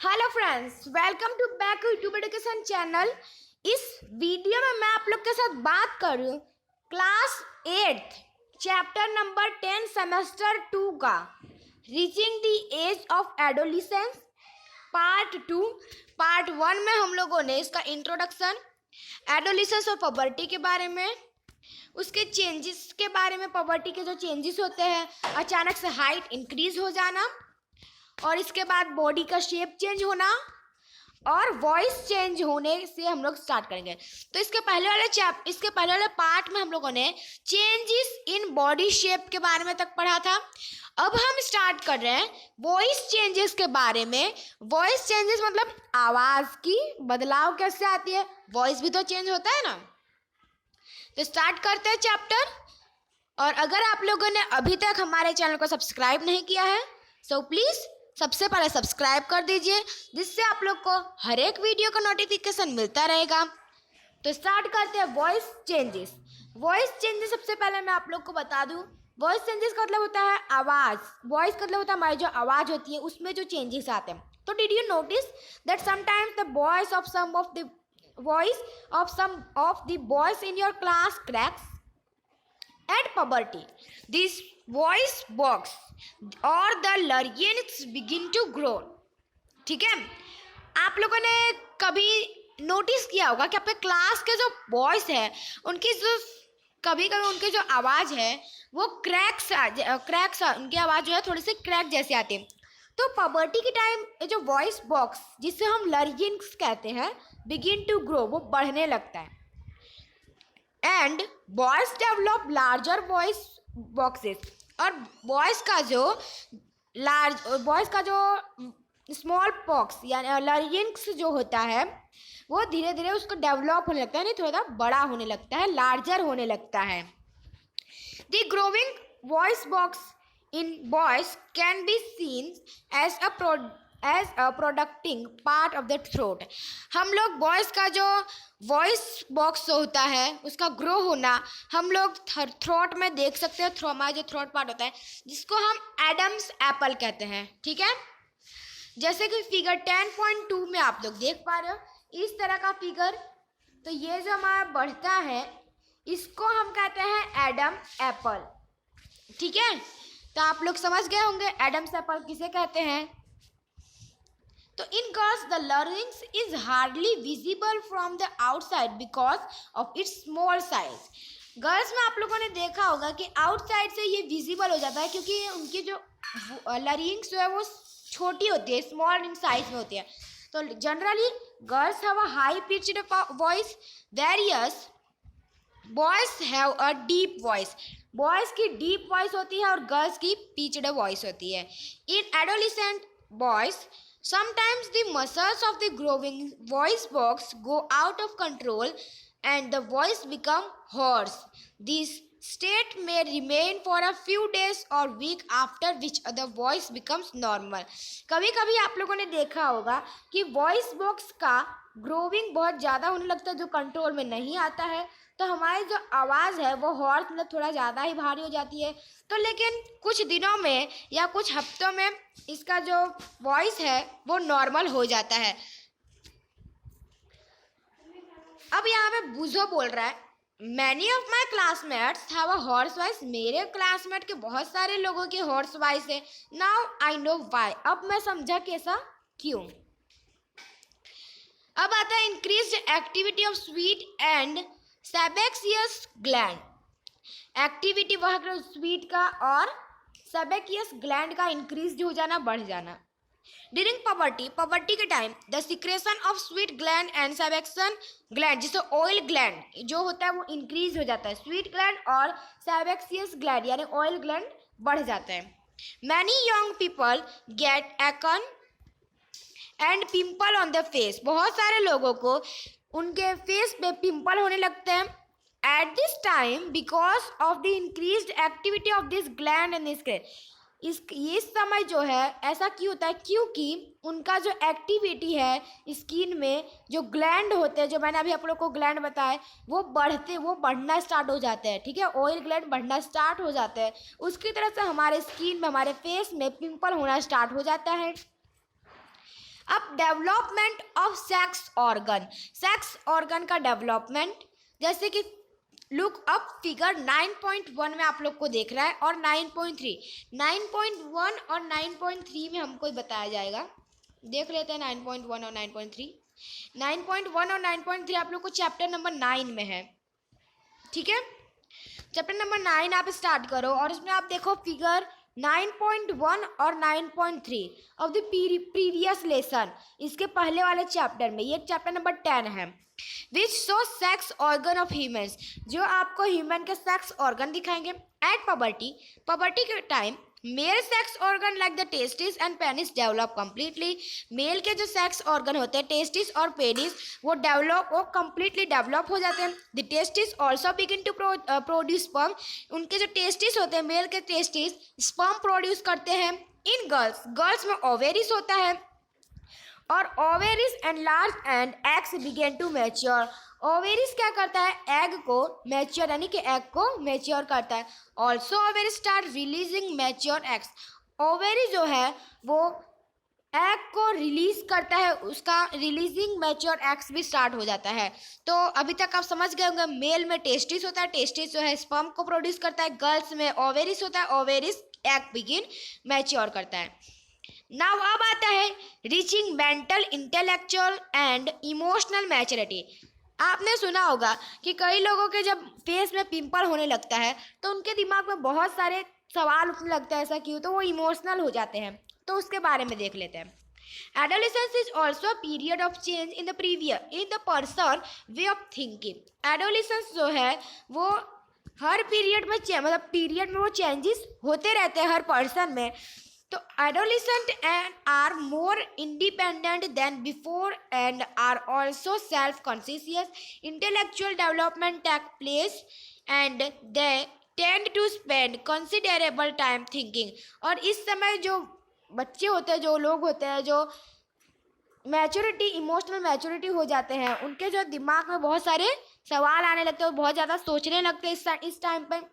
Hello friends, welcome to back YouTube education channel. इस वीडियो में मैं आप लोग के साथ बात करूँ क्लास 8 चैप्टर नंबर 10 सेमेस्टर 2 का reaching the age of adolescence part 2। Part 1 में हम लोगों ने इसका इंट्रोडक्शन, एडोलिसेंस और पबर्टी के बारे में, उसके चेंजेस के बारे में, पबर्टी के जो चेंजेस होते हैं, अचानक से हाइट इंक्रीज हो जाना, और इसके बाद बॉडी का शेप चेंज होना और वॉइस चेंज होने से हम लोग स्टार्ट करेंगे। तो इसके पहले वाले पार्ट में हम लोगों ने चेंजेस इन बॉडी शेप के बारे में तक पढ़ा था। अब हम स्टार्ट कर रहे हैं वॉइस चेंजेस के बारे में। वॉइस चेंजेस मतलब आवाज़ की बदलाव कैसे आती है, वॉइस भी तो चेंज होता है ना। तो स्टार्ट करते हैं चैप्टर। और अगर आप लोगों ने अभी तक हमारे चैनल को सब्सक्राइब नहीं किया है सो प्लीज़ सबसे पहले सब्सक्राइब कर दीजिए, जिससे आप लोग को हर एक वीडियो का नोटिफिकेशन मिलता रहेगा। तो स्टार्ट करते हैं वॉइस चेंजेस। वॉइस चेंजेस सबसे पहले मैं आप लोग को बता दूं, वॉइस चेंजेस का मतलब होता है आवाज़। वॉइस का मतलब होता है हमारी जो आवाज़ होती है उसमें जो चेंजेस आते हैं। तो did you notice that sometimes the voice of some of the boys in your class cracks at puberty? This voice box or the larynx begin to grow। ठीक है, आप लोगों ने कभी नोटिस किया होगा कि आपके क्लास के जो बॉयज है उनकी जो कभी कभी उनकी जो आवाज़ है वो क्रैक्स उनकी आवाज़ जो है थोड़ी सी क्रैक जैसी आती है। तो पबर्टी के टाइम ये जो वॉइस बॉक्स जिसे हम लर्जिंग्स कहते हैं बिगिन टू ग्रो, वो बढ़ने लगता है। And boys develop larger voice boxes, और बॉयज़ का जो स्मॉल बॉक्स यानी लर्जिंग्स जो होता है वो धीरे धीरे उसको डेवलप होने लगता है, नहीं थोड़ा बड़ा होने लगता है, लार्जर होने लगता है। The growing voice box in boys can be seen as a protruding part of the throat. हम लोग बॉयज़ का जो वॉइस बॉक्स होता है उसका ग्रो होना हम लोग थ्रोट में देख सकते हैं। हमारा जो थ्रोट पार्ट होता है जिसको हम एडम्स एप्पल कहते हैं। ठीक है, जैसे कि फिगर 10.2 में आप लोग देख पा रहे हो इस तरह का फिगर। तो ये जो हमारा बढ़ता है इसको हम कहते हैं एडम एप्पल। ठीक है, तो आप लोग समझ गए होंगे एडम्स एप्पल किसे कहते हैं। तो in girls the learnings is hardly visible from the outside because of its small size. Girls में आप लोगों ने देखा होगा कि आउटसाइड से ये विजिबल हो जाता है क्योंकि उनकी जो लर्निंग्स जो है वो छोटी होती है, स्मॉल इन साइज में होती है। तो generally girls have a high pitched voice versus boys have a deep voice. Boys की डीप वॉइस होती है और गर्ल्स की पिच्ड वॉइस होती है। In adolescent boys sometimes the muscles of the growing voice box go out of control and the voice become hoarse. This state may remain for a few days or week after which the voice becomes normal। कभी कभी आप लोगों ने देखा होगा कि voice box का growing बहुत ज़्यादा होने लगता है जो कंट्रोल में नहीं आता है, तो हमारी जो आवाज़ है वो हॉर्स मतलब थोड़ा ज़्यादा ही भारी हो जाती है। तो लेकिन कुछ दिनों में या कुछ हफ्तों में इसका जो वॉइस है वो नॉर्मल हो जाता है। अब यहाँ पे बुझो बोल रहा है many of my classmates have a horse voice. मेरे क्लासमेट के बहुत सारे लोगों की हॉर्स वॉइस है। Now I know why. अब मैं समझा कैसा क्यों। अब आता है increased activity of sweet and sebaceous gland. Activity वह स्वीट का और सेबेशियस ग्लैंड का इंक्रीज हो जाना, बढ़ जाना। ड्यूरिंग पबर्टी के time the secretion of sweet gland and sebaceous gland जिसे ऑयल ग्लैंड जो होता है वो इंक्रीज हो जाता है। स्वीट ग्लैंड और सेबेशियस ग्लैंड यानी ऑयल ग्लैंड बढ़ जाता है। Many young people get acne and pimple on the face. बहुत सारे लोगों को उनके फेस पे पिंपल होने लगते हैं at this time because of the increased activity of this gland and इस समय जो है ऐसा क्यों होता है क्योंकि उनका जो एक्टिविटी है स्किन में जो ग्लैंड होते हैं, जो मैंने अभी आप लोग को ग्लैंड बताया, वो बढ़ना स्टार्ट हो जाते हैं। ठीक है, ऑयल ग्लैंड बढ़ना स्टार्ट हो जाते हैं। उसकी तरह से हमारे स्किन में, हमारे फेस में पिंपल होना स्टार्ट हो जाता है। अब development of sex organ, sex organ का डेवलपमेंट, जैसे कि लुक अप फिगर 9.1 में आप लोग को देख रहा है और 9.3, 9.1 और 9.3 में हमको बताया जाएगा। देख लेते हैं 9.1 और 9.3। 9.1 और 9.3 आप लोग को चैप्टर नंबर 9 में है, ठीक है। चैप्टर नंबर 9 आप स्टार्ट करो और इसमें आप देखो फिगर 9.1 और 9.3 ऑफ द प्रीवियस लेसन, इसके पहले वाले चैप्टर में, ये चैप्टर नंबर 10 है। Which show sex organ of humans, जो आपको ह्यूमन के सेक्स ऑर्गन दिखाएंगे। एट पबर्टी, पबर्टी के time male sex organ like the testis and penis develop completely, male के जो सेक्स ऑर्गन होते हैं टेस्टिस और पेनिस वो कम्प्लीटली डेवलप हो जाते हैं। The testis also begin to produce sperm, उनके जो टेस्टिस होते हैं मेल के टेस्टिस स्पर्म प्रोड्यूस करते हैं। इन गर्ल्स, गर्ल्स में ओवेरिस होता है और ovaries enlarge and eggs begin to mature, ovaries क्या करता है, एग को मैच्योर यानी कि एग को मैच्योर करता है। Also ovaries start releasing mature eggs, ovary जो है वो एग को रिलीज करता है, उसका रिलीजिंग मैच्योर एग्स भी स्टार्ट हो जाता है। तो अभी तक आप समझ गए होंगे, मेल में टेस्टिस होता है, टेस्टिस जो है स्पर्म को प्रोड्यूस करता है। गर्ल्स में ओवेरिस होता है, ओवेरिस एग बिगिन मैच्योर करता है। नाउ अब आता है reaching mental, intellectual and emotional maturity. आपने सुना होगा कि कई लोगों के जब फेस में पिंपल होने लगता है तो उनके दिमाग में बहुत सारे सवाल उठने लगता है, ऐसा क्यों, तो वो इमोशनल हो जाते हैं। तो उसके बारे में देख लेते हैं। Adolescence is also a period of change in the person way of thinking. Adolescence जो है वो हर पीरियड में मतलब पीरियड में वो चेंजेस होते रहते हैं हर पर्सन में। तो adolescent and are more independent than before and are also self-conscious. Intellectual development takes place and they tend to spend considerable time thinking. और इस समय जो बच्चे होते हैं, जो लोग होते हैं, जो मैच्योरिटी, इमोशनल मैच्योरिटी हो जाते हैं, उनके जो दिमाग में बहुत सारे सवाल आने लगते हैं, बहुत ज़्यादा सोचने लगते हैं इस टाइम पर।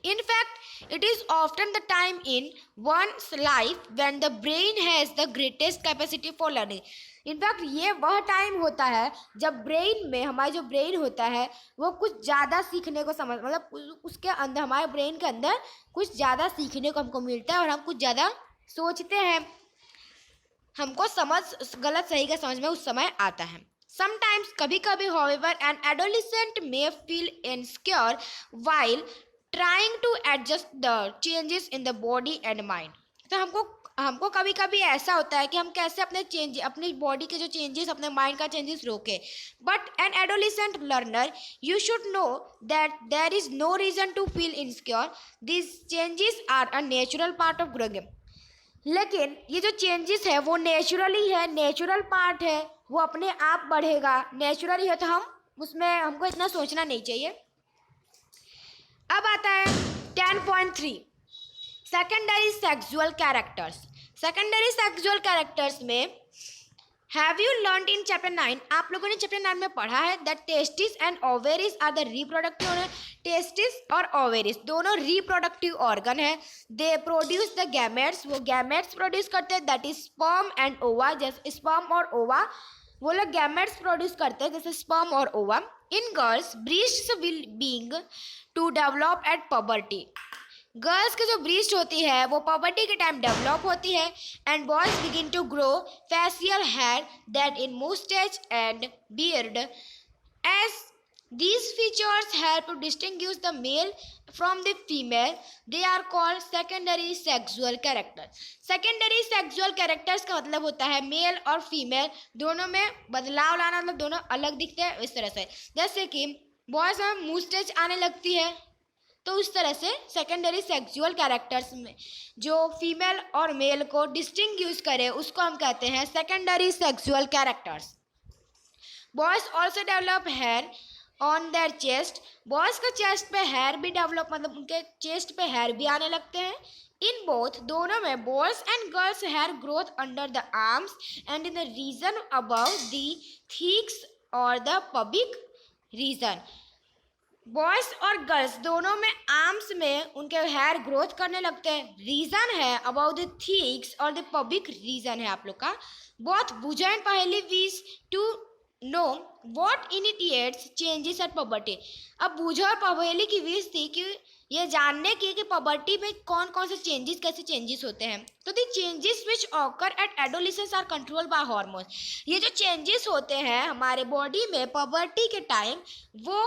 In fact, it is often the time in one's life when the brain has the greatest capacity for learning. In fact ये वह टाइम होता है जब ब्रेन में, हमारा जो ब्रेन होता है वो कुछ ज़्यादा सीखने को मतलब उसके अंदर, हमारे ब्रेन के अंदर कुछ ज़्यादा सीखने को हमको मिलता है और हम कुछ ज़्यादा सोचते हैं, हमको समझ गलत सही का समझ में उस समय आता है। Sometimes, कभी कभी however, an adolescent may feel insecure while trying to adjust the changes in the body and mind. तो हमको कभी कभी ऐसा होता है कि हम कैसे अपनी बॉडी के जो चेंजेस, अपने माइंड का चेंजेस रोके। But an adolescent learner you should know that there is no reason to feel insecure, this changes are a natural part of growing. लेकिन ये जो चेंजेस है वो नेचुरली है, नेचुरल पार्ट है, वो अपने आप बढ़ेगा, नेचुरली है, तो हमको इतना सोचना नहीं चाहिए। अब आता है 10.3 secondary sexual characters. Secondary sexual characters में have you learn in chapter 9, आप लोगों ने चैप्टर 9 में पढ़ा है that testis and ovaries are the reproductive organ. Testis और ओवेरिस दोनों रिप्रोडक्टिव ऑर्गन है। दे प्रोड्यूस द गैमेट्स, वो गैमेट्स प्रोड्यूस करते हैं, दैट इज स्पर्म एंड ओवा। जैसे स्पर्म और ओवा वो लोग गैमेट्स प्रोड्यूस करते हैं, जैसे स्पर्म और ova. In girls breasts will बीइंग to develop at puberty, girls की जो ब्रीस्ट होती है वो पबर्टी के टाइम डेवलप होती है। And boys begin to grow facial hair that in mustache and beard, as these features help to distinguish the male from the female. They are called secondary sexual characters. Secondary sexual characters का मतलब होता है mail और female दोनों में बदलाव लाना, मतलब दोनों अलग दिखते हैं इस तरह से। जैसे कि बॉयज में मुस्टैच आने लगती है, तो उस तरह से सेकेंडरी सेक्सुअल कैरेक्टर्स में जो फीमेल और मेल को डिस्टिंग्विश करे उसको हम कहते हैं secondary sexual characters. Boys also develop hair on their chest, boys का चेस्ट पे हेयर भी डेवलप, मतलब उनके चेस्ट पे हेयर भी आने लगते हैं। इन बोथ दोनों में boys and girls hair growth under the arms and in the region above the thighs और द पबिक रीजन। बॉयज और गर्ल्स दोनों में आर्म्स में उनके हेयर ग्रोथ करने लगते हैं। रीजन है अबाउट द थिक्स और द पब्लिक रीजन है आप लोग का। Both Boojho and Paheli wish to know what initiates changes at puberty. अब बुझा और पहेली की विश थी कि ये जानने की कि पबर्टी में कौन कौन से चेंजेस, कैसे चेंजेस होते हैं। तो the changes which occur at adolescence are control by hormones. ये जो चेंजेस होते हैं हमारे बॉडी में पबर्टी के टाइम, वो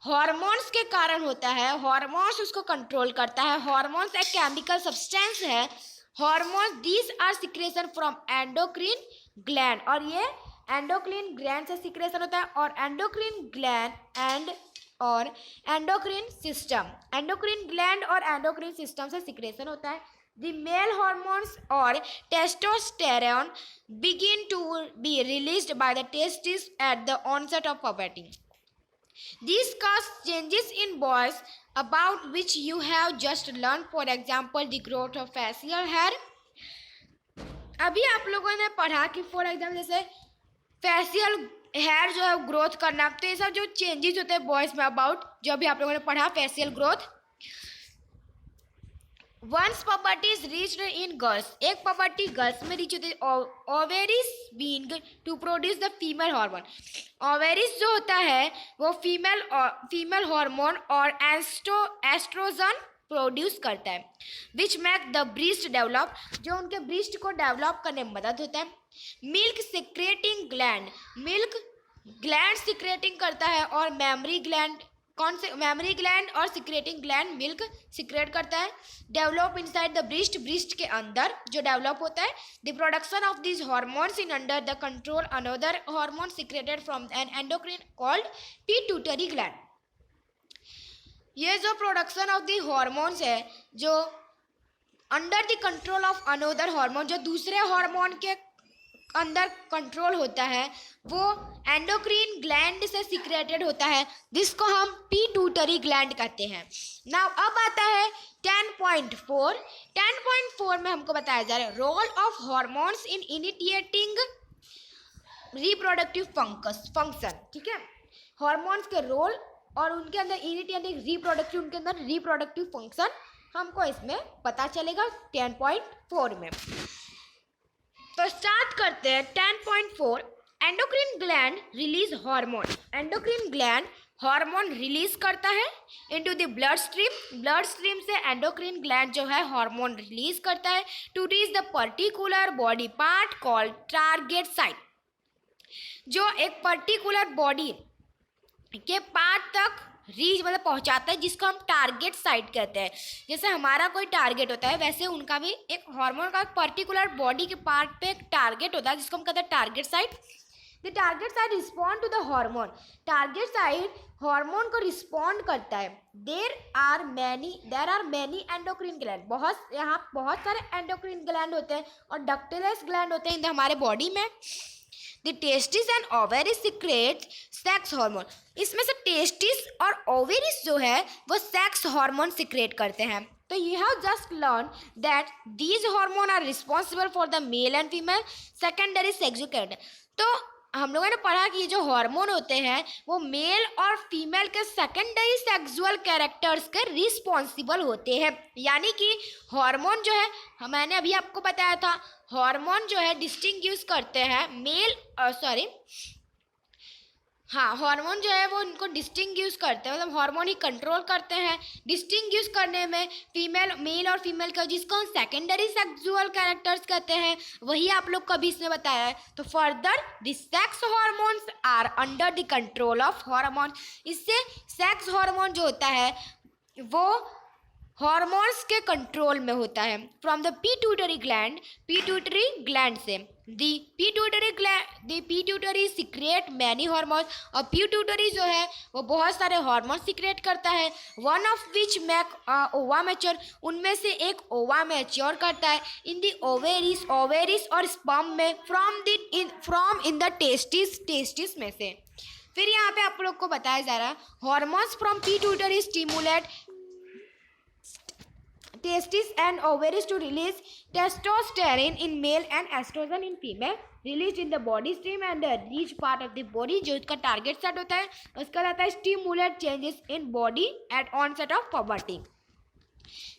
हार्मोन्स के कारण होता है। हार्मोन्स उसको कंट्रोल करता है। हार्मोन्स एक केमिकल सब्सटेंस है। Hormones these are secretion from endocrine gland, और ये एंडोक्रीन ग्लैंड से सिक्रेशन होता है। और एंडोक्रीन ग्लैंड एंड और एंडोक्रीन सिस्टम, एंडोक्रीन ग्लैंड और एंडोक्रीन सिस्टम से सिक्रेशन होता है। The male hormones or testosterone begin to be released by the testes at the onset of puberty. These cause changes in boys about which you have just learned. For example, the growth of facial hair. अभी आप लोगों ने पढ़ा कि for example जैसे facial hair जो है growth करना, तो ये सब जो चेंजेस होते हैं बॉयज में अबाउट, जो अभी आप लोगों ने पढ़ा facial growth. Once puberty is reached in girls, एक पबर्टी गर्ल्स में रीच होती है। ओवेरिस बीइंग to produce the female hormone. Ovaries जो होता है वो फीमेल हार्मोन और एस्ट्रोजन प्रोड्यूस करता है, which make the breast develop, जो उनके ब्रीस्ट को डेवलप करने में मदद होता है। Milk secreting gland, milk gland secreting करता है। और मेमरी ग्लैंड, कौन से मेमरी ग्लैंड और सिक्रेटिंग ग्लैंड मिल्क सिक्रेट करता है। Develop inside the breast, breast के अंदर जो डेवलप होता है। The production of this hormones in under the control another hormone secreted from an endocrine called pituitary gland. ये जो प्रोडक्शन ऑफ द हार्मोन्स है जो under the control of another hormone, जो दूसरे हार्मोन के अंदर कंट्रोल होता है, वो एंडोक्रीन ग्लैंड से सिक्रेटेड होता है, जिसको हम पिट्यूटरी ग्लैंड कहते हैं। नाउ अब आता है 10.4। 10.4 में हमको बताया जा रहा है role of hormones in initiating reproductive function. ठीक है, हार्मोन्स के रोल और उनके अंदर इनिशिएटिंग रिप्रोडक्टिव, उनके अंदर रिप्रोडक्टिव फंक्शन हमको इसमें पता चलेगा 10.4 में। तो स्टार्ट करते हैं 10.4। Endocrine gland release hormone, endocrine gland hormone release करता है into the blood stream, blood stream से एंडोक्रीन ग्लैंड जो है हार्मोन रिलीज करता है to reach the particular body part called target site, जो एक पर्टिकुलर बॉडी के पार्ट तक रीच मतलब पहुंचाता है, जिसको हम टारगेट साइट कहते हैं। जैसे हमारा कोई टारगेट होता है, वैसे उनका भी एक हार्मोन का पर्टिकुलर बॉडी के पार्ट पे एक टारगेट होता है, जिसको हम कहते हैं target site. The target site respond to the hormone, target site hormone को रिस्पॉन्ड करता है। There are many endocrine gland, यहाँ बहुत सारे एंडोक्रीन ग्लैंड होते हैं और डक्टिलस ग्लैंड होते हैं हमारे बॉडी में। The testis and ovaries secrete sex hormone, इसमें से टेस्टिस और ओवेरिस जो है वो सेक्स हार्मोन सिक्रेट करते हैं। तो you have just learn that these hormone are responsible for the male and female secondary sexual character. तो हम लोगों ने पढ़ा कि ये जो हार्मोन होते हैं वो मेल और फीमेल के सेकेंडरी सेक्सुअल कैरेक्टर्स के रिस्पॉन्सिबल होते हैं। यानी कि हार्मोन जो है, मैंने अभी आपको बताया था, हार्मोन जो है डिस्टिंग्विश करते हैं हार्मोन जो है वो इनको डिस्टिंग्विश करते हैं, मतलब हार्मोन ही कंट्रोल करते हैं डिस्टिंग्विश करने में मेल और फीमेल का, जिसको हम सेकेंडरी सेक्सुअल कैरेक्टर्स कहते हैं। वही आप लोग को भी इसने बताया है। तो further the sex hormones are under the control of hormone, इससे सेक्स हार्मोन जो होता है वो हार्मोन्स के कंट्रोल में होता है। फ्रॉम द पिट्यूटरी ग्लैंड से the pituitary secrete many hormone, और पिट्यूटरी जो है वो बहुत सारे हार्मोन सिक्रेट करता है। One of which make ova mature, उनमें से एक ओवा मैच्योर करता है इन द ओवेरिस और स्पर्म में, फ्रॉम इन द टेस्टिस में से। फिर यहाँ पे आप लोग को बताया जा रहा है hormones from pituitary stimulate testis and ovaries to release testosterone in male and estrogen in female release in the body stream and reach part of the body, जो इसका टारगेट सेट होता है उसका रहता है stimulate changes in body at onset of puberty.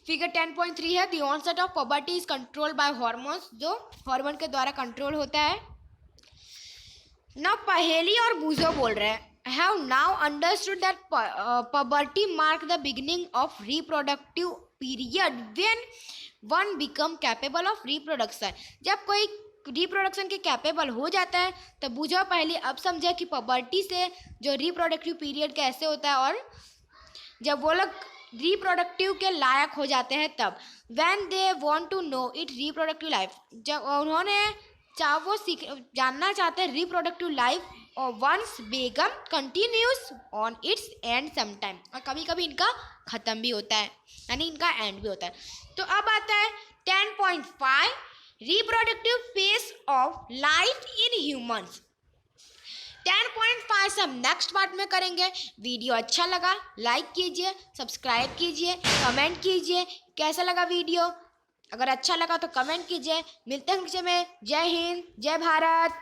Figure 10.3 है, the onset of puberty is control by hormones, जो hormone के द्वारा कंट्रोल होता है। ना पहेली और बूजो बोल रहे हैं, have now understood that puberty mark the beginning of reproductive period when one become capable of reproduction। जब कोई रिप्रोडक्शन के कैपेबल हो जाता है तब बूझो पहले अब समझे कि पबर्टी से जो रिप्रोडक्टिव पीरियड कैसे होता है, और जब वो लोग रिप्रोडक्टिव के लायक हो जाते हैं तब when they want to know it reproductive life, जब उन्होंने वो जानना चाहते हैं रिप्रोडक्टिव लाइफ, और once begun continues on its end sometime, और कभी कभी इनका ख़त्म भी होता है, यानी इनका एंड भी होता है। तो अब आता है 10.5 reproductive phase of life in humans. 10.5 से हम नेक्स्ट पार्ट में करेंगे। वीडियो अच्छा लगा लाइक कीजिए, सब्सक्राइब कीजिए, कमेंट कीजिए कैसा लगा वीडियो। अगर अच्छा लगा तो कमेंट कीजिए। मिलते हैं नीचे में। जय हिंद, जय भारत।